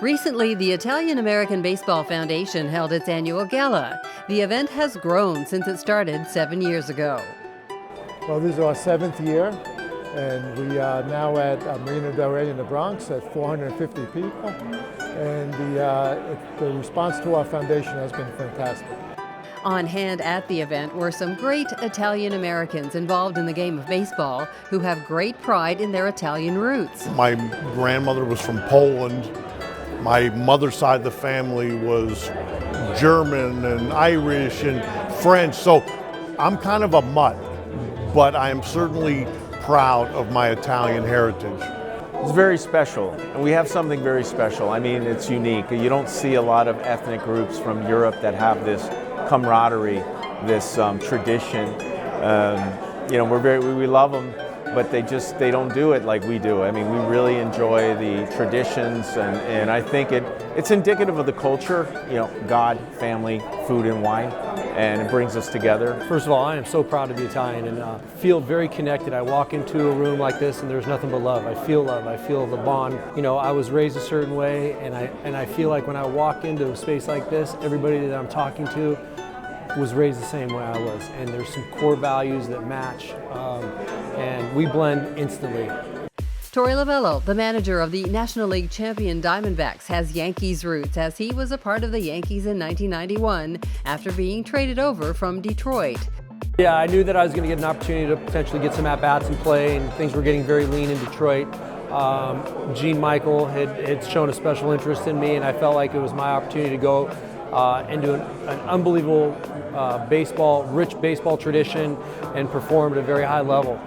Recently, the Italian-American Baseball Foundation held its annual gala. The event has grown since it started 7 years ago. Well, this is our 7th year, and we are now at Marina Del Rey in the Bronx at 450 people, and the response to our foundation has been fantastic. On hand at the event were some great Italian Americans involved in the game of baseball who have great pride in their Italian roots. My grandmother was from Poland. My mother's side of the family was German and Irish and French, so I'm kind of a mutt, but I am certainly proud of my Italian heritage. It's very special, and we have something very special. I mean, it's unique. You don't see a lot of ethnic groups from Europe that have this camaraderie, this tradition. We love them, but they don't do it like we do. I mean, we really enjoy the traditions, and I think it's indicative of the culture, God, family, food, and wine, and it brings us together. First of all, I am so proud to be Italian and feel very connected. I walk into a room like this and there's nothing but love. I feel the bond. I was raised a certain way, and I feel like when I walk into a space like this, everybody that I'm talking to was raised the same way I was, and there's some core values that match, and we blend instantly. Torey Lovullo, the manager of the National League champion Diamondbacks, has Yankees roots as he was a part of the Yankees in 1991 after being traded over from Detroit. Yeah, I knew that I was going to get an opportunity to potentially get some at-bats and play, and things were getting very lean in Detroit. Gene Michael had shown a special interest in me, and I felt like it was my opportunity to go into an unbelievable rich baseball tradition and perform at a very high level.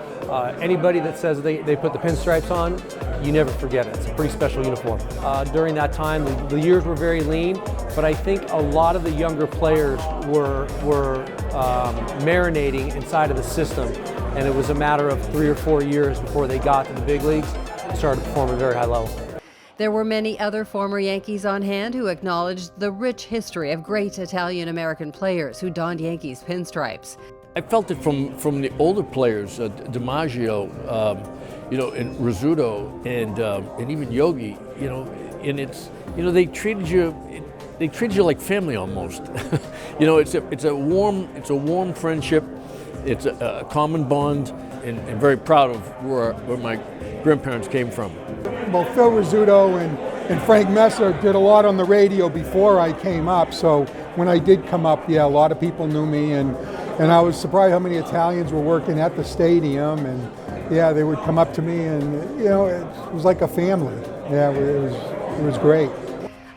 Anybody that says they put the pinstripes on, you never forget it. It's a pretty special uniform. During that time, the years were very lean, but I think a lot of the younger players were marinating inside of the system, and it was a matter of 3 or 4 years before they got to the big leagues and started to perform at a very high level. There were many other former Yankees on hand who acknowledged the rich history of great Italian-American players who donned Yankees pinstripes. I felt it from the older players, DiMaggio, and Rizzuto, and even Yogi. And they treated you like family almost. It's a warm friendship. It's a common bond, and very proud of where my grandparents came from. Well, Phil Rizzuto and Frank Messer did a lot on the radio before I came up, so when I did come up, a lot of people knew me, and I was surprised how many Italians were working at the stadium, and they would come up to me, and it was like a family. It was great.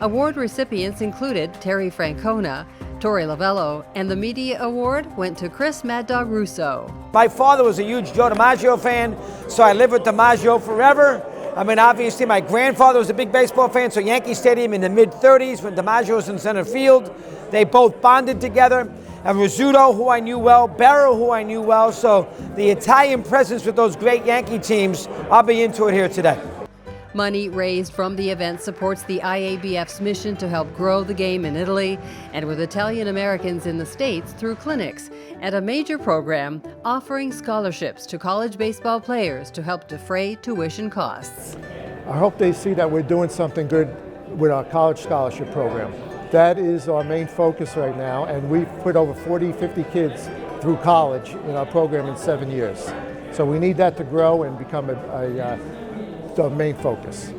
Award recipients included Terry Francona, Torey Lovullo, and the media award went to Chris Mad Dog Russo. My father was a huge Joe DiMaggio fan, so I lived with DiMaggio forever. I mean, obviously, my grandfather was a big baseball fan, so Yankee Stadium in the mid-30s when DiMaggio was in center field. They both bonded together. And Rizzuto, who I knew well, Barrow, who I knew well, so the Italian presence with those great Yankee teams, I'll be into it here today. Money raised from the event supports the IABF's mission to help grow the game in Italy and with Italian Americans in the States through clinics and a major program offering scholarships to college baseball players to help defray tuition costs. I hope they see that we're doing something good with our college scholarship program. That is our main focus right now, and we've put over 50 kids through college in our program in 7 years. So we need that to grow and become the main focus.